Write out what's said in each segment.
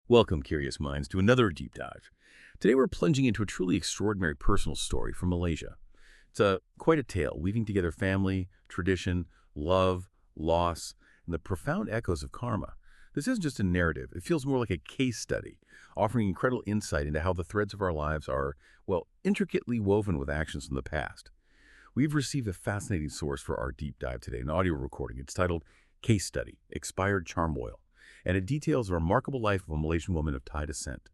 Welcome, curious minds, to another deep dive. Today we're plunging into a truly extraordinary personal story from Malaysia. It's quite a tale, weaving together family, tradition, love, loss, and the profound echoes of karma. This isn't just a narrative, it feels more like a case study, offering incredible insight into how the threads of our lives are, well, intricately woven with actions from the past. We've received a fascinating source for our deep dive today, an audio recording. It's titled Case Study, Expired Charm Oil, and it details the remarkable life of a Malaysian woman of Thai descent.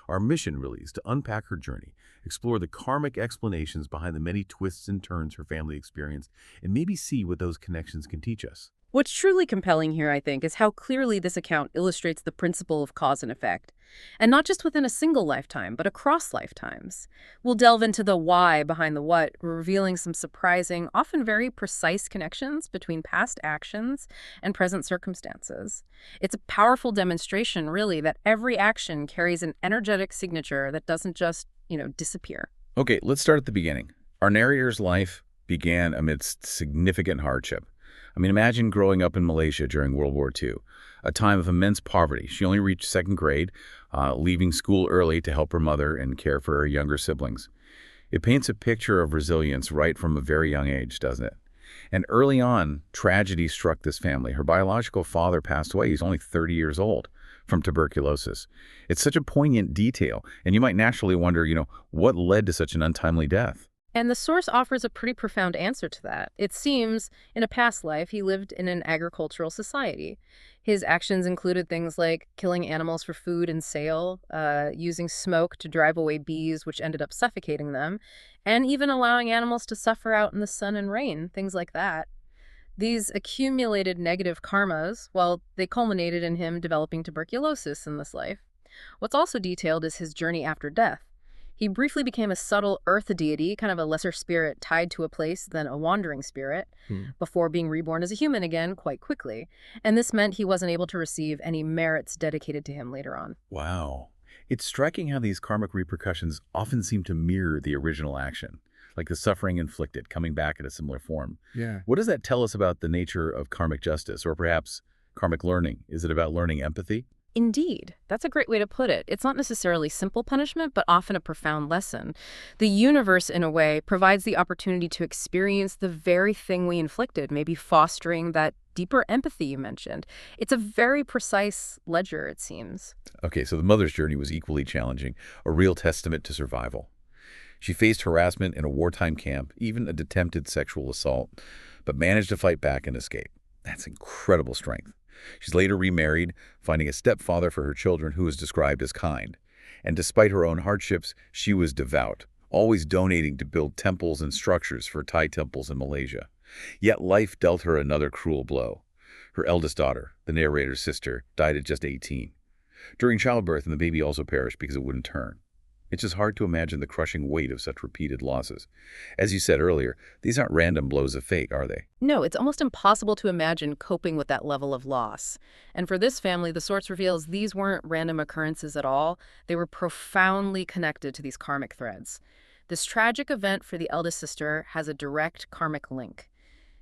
Our mission really is to unpack her journey, explore the karmic explanations behind the many twists and turns her family experienced, and maybe see what those connections can teach us. What's truly compelling here, I think, is how clearly this account illustrates the principle of cause and effect. And not just within a single lifetime, but across lifetimes. We'll delve into the why behind the what, revealing some surprising, often very precise connections between past actions and present circumstances. It's a powerful demonstration, really, that every action carries an energetic signature that doesn't just, disappear. Okay, let's start at the beginning. Our narrator's life began amidst significant hardship. Imagine growing up in Malaysia during World War II, a time of immense poverty. She only reached second grade, leaving school early to help her mother and care for her younger siblings. It paints a picture of resilience right from a very young age, doesn't it? And early on, tragedy struck this family. Her biological father passed away. He's only 30 years old from tuberculosis. It's such a poignant detail, and you might naturally wonder, what led to such an untimely death? And the source offers a pretty profound answer to that. It seems, in a past life, he lived in an agricultural society. His actions included things like killing animals for food and sale, using smoke to drive away bees, which ended up suffocating them, and even allowing animals to suffer out in the sun and rain, things like that. These accumulated negative karmas, well, they culminated in him developing tuberculosis in this life. What's also detailed is his journey after death. He briefly became a subtle earth deity, kind of a lesser spirit tied to a place than a wandering spirit, before being reborn as a human again quite quickly. And this meant he wasn't able to receive any merits dedicated to him later on. Wow. It's striking how these karmic repercussions often seem to mirror the original action, like the suffering inflicted coming back in a similar form. Yeah. What does that tell us about the nature of karmic justice, or perhaps karmic learning? Is it about learning empathy? Indeed. That's a great way to put it. It's not necessarily simple punishment, but often a profound lesson. The universe, in a way, provides the opportunity to experience the very thing we inflicted, maybe fostering that deeper empathy you mentioned. It's a very precise ledger, it seems. Okay, so the mother's journey was equally challenging, a real testament to survival. She faced harassment in a wartime camp, even an attempted sexual assault, but managed to fight back and escape. That's incredible strength. She's later remarried, finding a stepfather for her children who was described as kind. And despite her own hardships, she was devout, always donating to build temples and structures for Thai temples in Malaysia. Yet life dealt her another cruel blow. Her eldest daughter, the narrator's sister, died at just 18. During childbirth, and the baby also perished because it wouldn't turn. It's just hard to imagine the crushing weight of such repeated losses. As you said earlier, these aren't random blows of fate, are they? No, it's almost impossible to imagine coping with that level of loss. And for this family, the source reveals these weren't random occurrences at all. They were profoundly connected to these karmic threads. This tragic event for the eldest sister has a direct karmic link.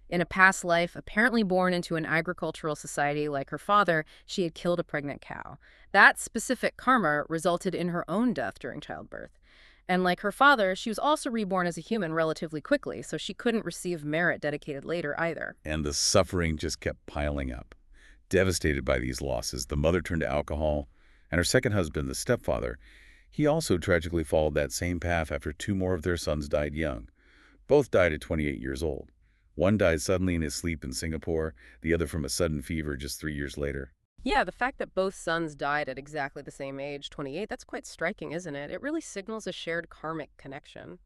In a past life, apparently born into an agricultural society like her father, she had killed a pregnant cow. That specific karma resulted in her own death during childbirth. And like her father, she was also reborn as a human relatively quickly, so she couldn't receive merit dedicated later either. And the suffering just kept piling up. Devastated by these losses, the mother turned to alcohol, and her second husband, the stepfather, he also tragically followed that same path after two more of their sons died young. Both died at 28 years old. One died suddenly in his sleep in Singapore, the other from a sudden fever just 3 years later. Yeah, the fact that both sons died at exactly the same age, 28, that's quite striking, isn't it? It really signals a shared karmic connection.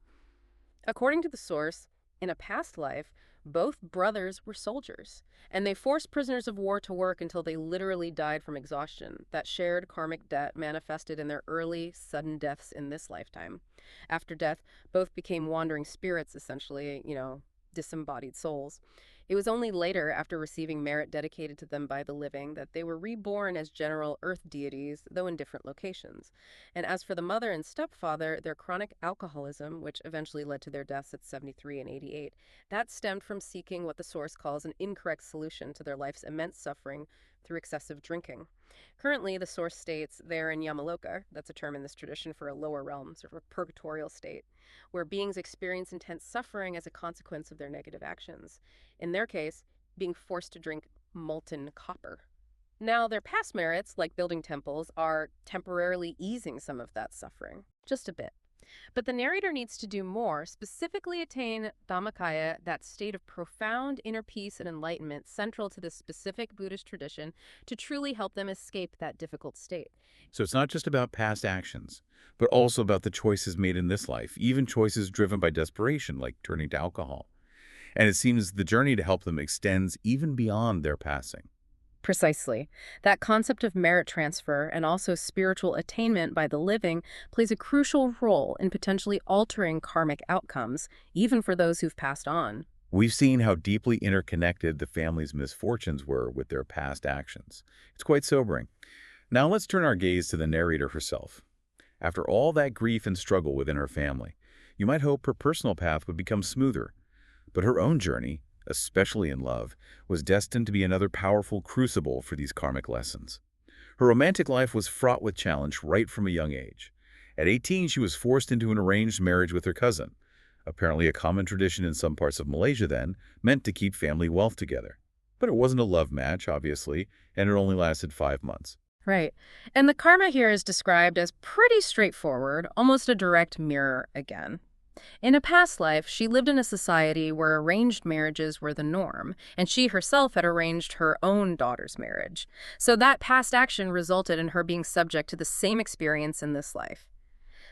According to the source, in a past life, both brothers were soldiers, and they forced prisoners of war to work until they literally died from exhaustion. That shared karmic debt manifested in their early, sudden deaths in this lifetime. After death, both became wandering spirits, essentially, disembodied souls. It was only later, after receiving merit dedicated to them by the living, that they were reborn as general earth deities, though in different locations. And as for the mother and stepfather, their chronic alcoholism, which eventually led to their deaths at 73 and 88, that stemmed from seeking what the source calls an incorrect solution to their life's immense suffering through excessive drinking. Currently, the source states they're in Yamaloka, that's a term in this tradition for a lower realm, sort of a purgatorial state, where beings experience intense suffering as a consequence of their negative actions. In their case, being forced to drink molten copper. Now, their past merits, like building temples, are temporarily easing some of that suffering, just a bit. But the narrator needs to do more, specifically attain Dhammakaya, that state of profound inner peace and enlightenment central to this specific Buddhist tradition, to truly help them escape that difficult state. So it's not just about past actions, but also about the choices made in this life, even choices driven by desperation, like turning to alcohol. And it seems the journey to help them extends even beyond their passing. Precisely. That concept of merit transfer and also spiritual attainment by the living plays a crucial role in potentially altering karmic outcomes, even for those who've passed on. We've seen how deeply interconnected the family's misfortunes were with their past actions. It's quite sobering. Now let's turn our gaze to the narrator herself. After all that grief and struggle within her family, you might hope her personal path would become smoother. But her own journey, especially in love, was destined to be another powerful crucible for these karmic lessons. Her romantic life was fraught with challenge right from a young age. At 18, she was forced into an arranged marriage with her cousin. Apparently a common tradition in some parts of Malaysia then, meant to keep family wealth together. But it wasn't a love match, obviously, and it only lasted 5 months. Right. And the karma here is described as pretty straightforward, almost a direct mirror again. In a past life, she lived in a society where arranged marriages were the norm, and she herself had arranged her own daughter's marriage. So that past action resulted in her being subject to the same experience in this life.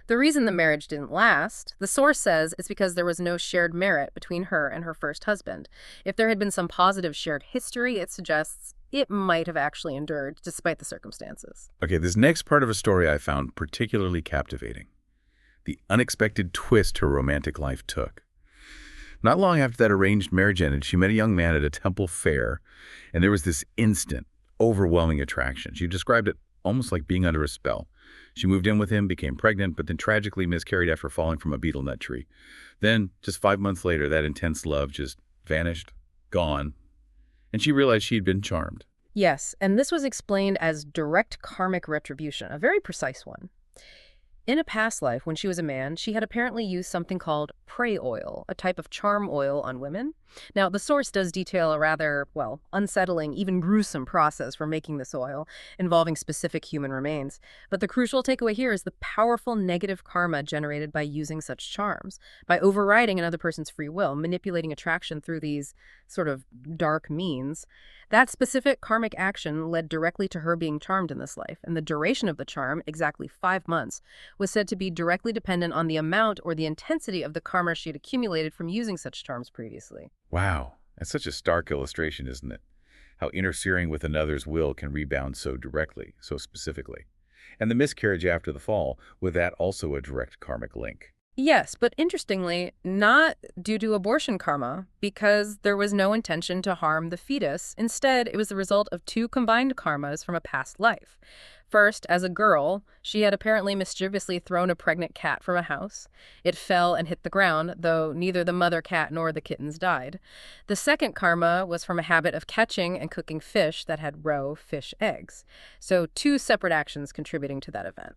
The reason the marriage didn't last, the source says, is because there was no shared merit between her and her first husband. If there had been some positive shared history, it suggests it might have actually endured despite the circumstances. Okay, this next part of a story I found particularly captivating. The unexpected twist her romantic life took. Not long after that arranged marriage ended, she met a young man at a temple fair, and there was this instant, overwhelming attraction. She described it almost like being under a spell. She moved in with him, became pregnant, but then tragically miscarried after falling from a betel nut tree. Then, just 5 months later, that intense love just vanished, gone, and she realized she'd been charmed. Yes, and this was explained as direct karmic retribution, a very precise one. In a past life, when she was a man, she had apparently used something called prey oil, a type of charm oil on women. Now, the source does detail a rather, well, unsettling, even gruesome process for making this oil, involving specific human remains. But the crucial takeaway here is the powerful negative karma generated by using such charms, by overriding another person's free will, manipulating attraction through these sort of dark means. That specific karmic action led directly to her being charmed in this life, and the duration of the charm, exactly 5 months, was said to be directly dependent on the amount or the intensity of the karma she had accumulated from using such charms previously. Wow, that's such a stark illustration, isn't it? How interfering with another's will can rebound so directly, so specifically. And the miscarriage after the fall, was that also a direct karmic link? Yes, but interestingly, not due to abortion karma, because there was no intention to harm the fetus. Instead, it was the result of 2 combined karmas from a past life. First, as a girl, she had apparently mischievously thrown a pregnant cat from a house. It fell and hit the ground, though neither the mother cat nor the kittens died. The second karma was from a habit of catching and cooking fish that had roe fish eggs. So 2 separate actions contributing to that event.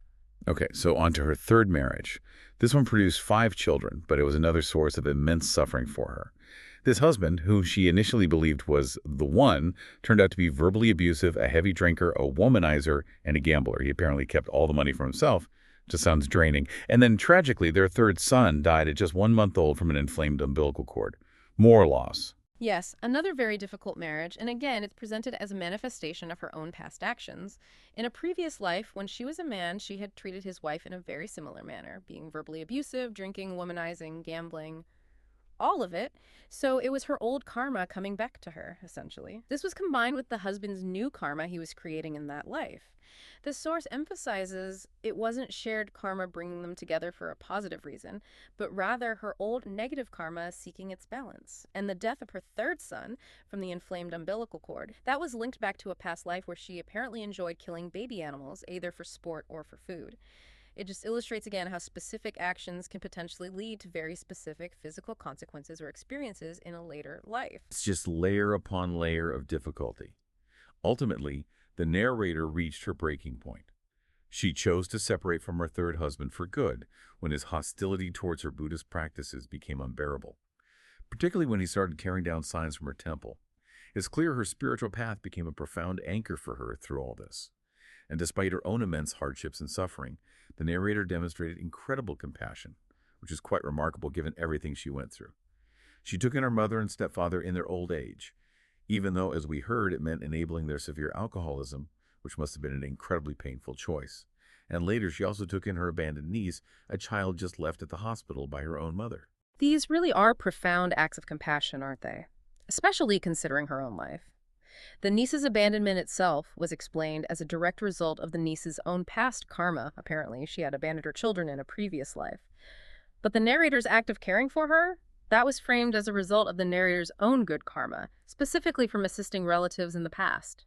Okay, so on to her third marriage. This one produced 5 children, but it was another source of immense suffering for her. This husband, who she initially believed was the one, turned out to be verbally abusive, a heavy drinker, a womanizer, and a gambler. He apparently kept all the money for himself. Just sounds draining. And then, tragically, their third son died at just 1 month old from an inflamed umbilical cord. More loss. Yes, another very difficult marriage, and again, it's presented as a manifestation of her own past actions. In a previous life, when she was a man, she had treated his wife in a very similar manner, being verbally abusive, drinking, womanizing, gambling, all of it. So it was her old karma coming back to her, essentially. This was combined with the husband's new karma he was creating in that life. The source emphasizes it wasn't shared karma bringing them together for a positive reason, but rather her old negative karma seeking its balance. And the death of her third son from the inflamed umbilical cord, that was linked back to a past life where she apparently enjoyed killing baby animals, either for sport or for food. It just illustrates again how specific actions can potentially lead to very specific physical consequences or experiences in a later life. It's just layer upon layer of difficulty. Ultimately, the narrator reached her breaking point. She chose to separate from her third husband for good when his hostility towards her Buddhist practices became unbearable, particularly when he started carrying down signs from her temple. It's clear her spiritual path became a profound anchor for her through all this. And despite her own immense hardships and suffering, the narrator demonstrated incredible compassion, which is quite remarkable given everything she went through. She took in her mother and stepfather in their old age, even though, as we heard, it meant enabling their severe alcoholism, which must have been an incredibly painful choice. And later, she also took in her abandoned niece, a child just left at the hospital by her own mother. These really are profound acts of compassion, aren't they? Especially considering her own life. The niece's abandonment itself was explained as a direct result of the niece's own past karma, apparently. She had abandoned her children in a previous life. But the narrator's act of caring for her, that was framed as a result of the narrator's own good karma, specifically from assisting relatives in the past.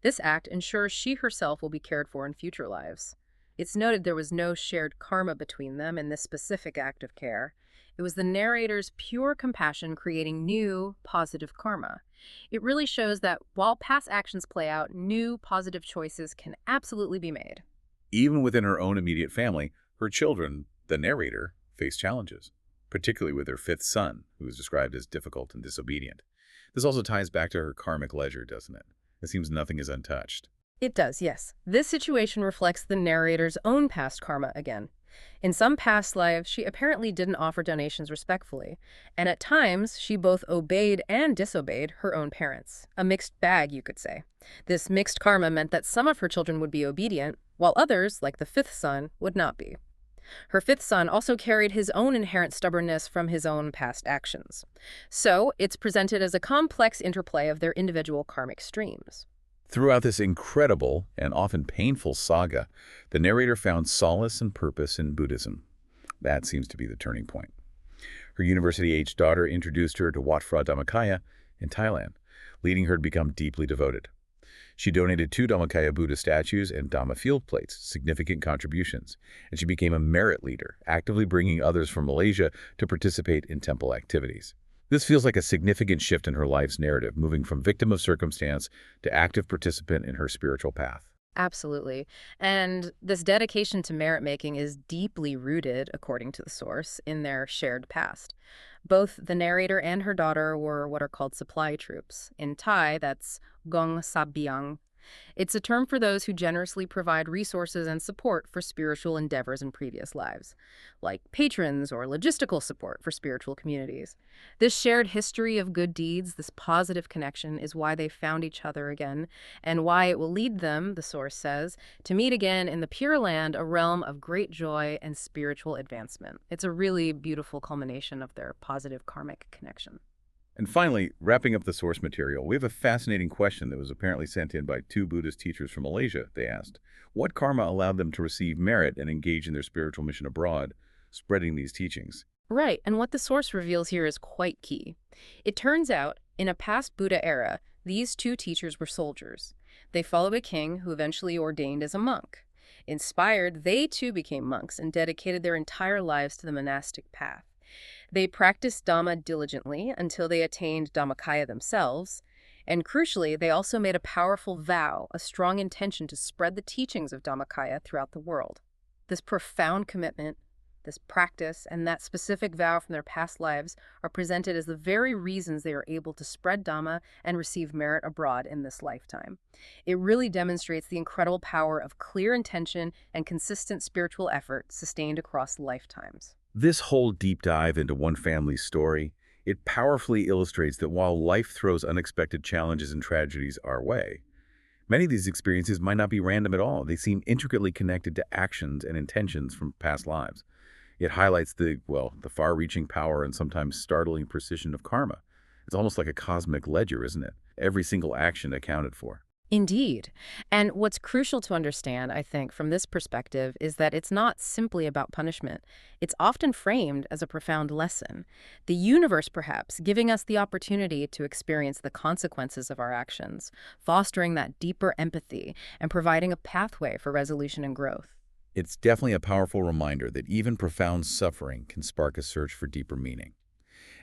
This act ensures she herself will be cared for in future lives. It's noted there was no shared karma between them in this specific act of care. It was the narrator's pure compassion creating new, positive karma. It really shows that while past actions play out, new, positive choices can absolutely be made. Even within her own immediate family, her children, the narrator, faced challenges, particularly with her fifth son, who is described as difficult and disobedient. This also ties back to her karmic ledger, doesn't it? It seems nothing is untouched. It does, yes. This situation reflects the narrator's own past karma again. In some past lives, she apparently didn't offer donations respectfully, and at times, she both obeyed and disobeyed her own parents. A mixed bag, you could say. This mixed karma meant that some of her children would be obedient, while others, like the fifth son, would not be. Her fifth son also carried his own inherent stubbornness from his own past actions. So, it's presented as a complex interplay of their individual karmic streams. Throughout this incredible and often painful saga, the narrator found solace and purpose in Buddhism. That seems to be the turning point. Her university-aged daughter introduced her to Wat Phra Dhammakaya in Thailand, leading her to become deeply devoted. She donated 2 Dhammakaya Buddha statues and Dhamma field plates, significant contributions, and she became a merit leader, actively bringing others from Malaysia to participate in temple activities. This feels like a significant shift in her life's narrative, moving from victim of circumstance to active participant in her spiritual path. Absolutely. And this dedication to merit-making is deeply rooted, according to the source, in their shared past. Both the narrator and her daughter were what are called supply troops. In Thai, that's gong sabiang. It's a term for those who generously provide resources and support for spiritual endeavors in previous lives, like patrons or logistical support for spiritual communities. This shared history of good deeds, this positive connection, is why they found each other again, and why it will lead them, the source says, to meet again in the Pure Land, a realm of great joy and spiritual advancement. It's a really beautiful culmination of their positive karmic connection. And finally, wrapping up the source material, we have a fascinating question that was apparently sent in by 2 Buddhist teachers from Malaysia. They asked, what karma allowed them to receive merit and engage in their spiritual mission abroad, spreading these teachings? Right, and what the source reveals here is quite key. It turns out, in a past Buddha era, these 2 teachers were soldiers. They followed a king who eventually ordained as a monk. Inspired, they too became monks and dedicated their entire lives to the monastic path. They practiced Dhamma diligently until they attained Dhammakaya themselves, and crucially, they also made a powerful vow, a strong intention to spread the teachings of Dhammakaya throughout the world. This profound commitment, this practice, and that specific vow from their past lives are presented as the very reasons they are able to spread Dhamma and receive merit abroad in this lifetime. It really demonstrates the incredible power of clear intention and consistent spiritual effort sustained across lifetimes. This whole deep dive into one family's story, it powerfully illustrates that while life throws unexpected challenges and tragedies our way, many of these experiences might not be random at all. They seem intricately connected to actions and intentions from past lives. It highlights the far-reaching power and sometimes startling precision of karma. It's almost like a cosmic ledger, isn't it? Every single action accounted for. Indeed. And what's crucial to understand, I think, from this perspective is that it's not simply about punishment. It's often framed as a profound lesson. The universe, perhaps, giving us the opportunity to experience the consequences of our actions, fostering that deeper empathy and providing a pathway for resolution and growth. It's definitely a powerful reminder that even profound suffering can spark a search for deeper meaning.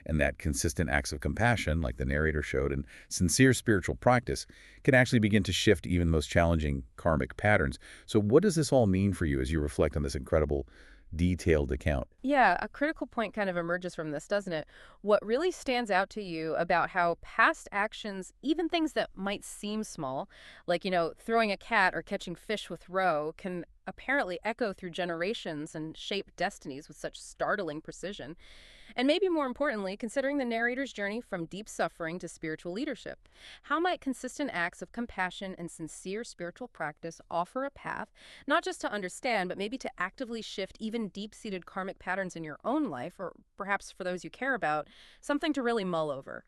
and that consistent acts of compassion, like the narrator showed, and sincere spiritual practice can actually begin to shift even the most challenging karmic patterns. So what does this all mean for you as you reflect on this incredible, detailed account? Yeah, a critical point kind of emerges from this, doesn't it? What really stands out to you about how past actions, even things that might seem small, like, throwing a cat or catching fish with roe, can apparently echo through generations and shape destinies with such startling precision. And maybe more importantly, considering the narrator's journey from deep suffering to spiritual leadership, how might consistent acts of compassion and sincere spiritual practice offer a path, not just to understand, but maybe to actively shift even deep-seated karmic patterns in your own life, or perhaps for those you care about, something to really mull over?